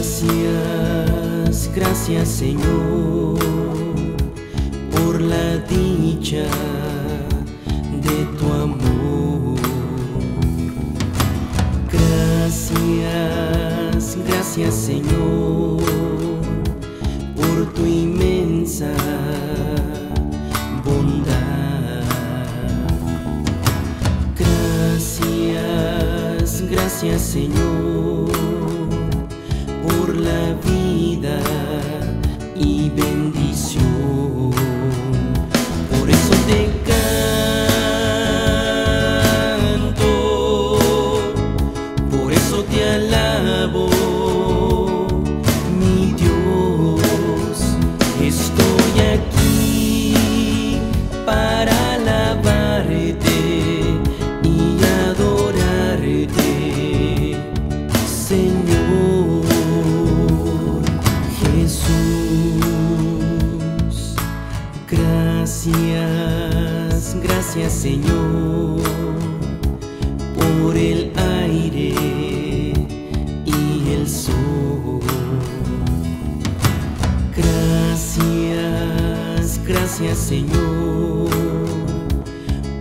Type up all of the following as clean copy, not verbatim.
Gracias, gracias Señor, por la dicha de tu amor. Gracias, gracias Señor, por tu inmensa bondad. Gracias, gracias Señor, por la vida y bendición. Por eso te canto, por eso te alabo, mi Dios. Estoy aquí para alabarte y adorarte, Señor Jesús. Gracias, gracias Señor, por el aire y el sol. Gracias, gracias Señor,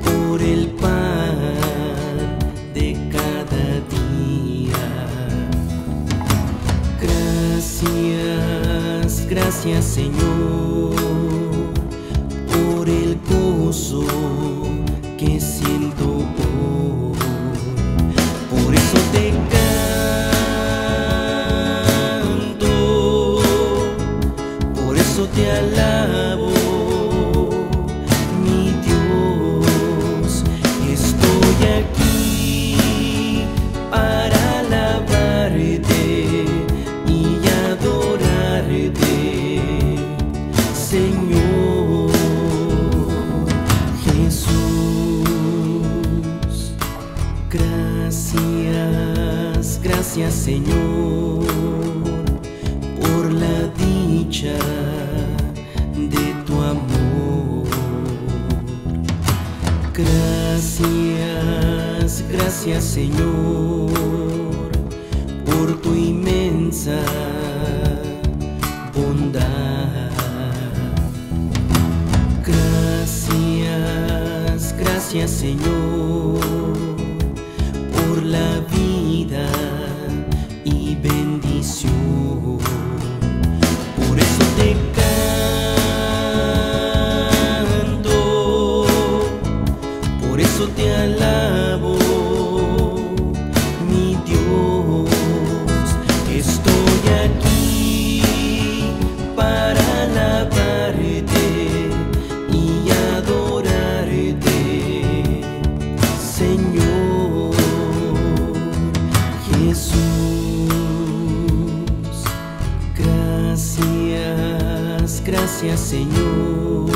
por el pan de cada día. Gracias, gracias Señor, por el gozo que siento hoy. Por eso te canto, por eso te alabo, mi Dios. Estoy aquí para alabarte y adorarte, Señor Jesús. Gracias, gracias Señor, por la dicha de tu amor. Gracias, gracias Señor, por tu inmensa bondad. Gracias, gracias Señor, por la vida y bendición. Por eso te canto, por eso te alabo, mi Dios. Estoy aquí para alabarte y adorarte, Señor Jesús. Gracias, gracias Señor,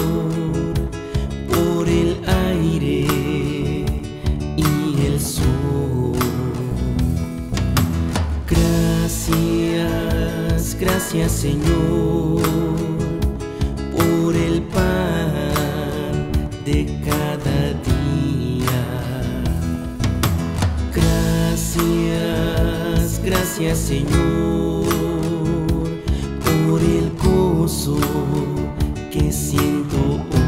por el aire y el sol. Gracias, gracias Señor, por el pan de cada día. Gracias, gracias Señor, por el gozo que siento hoy.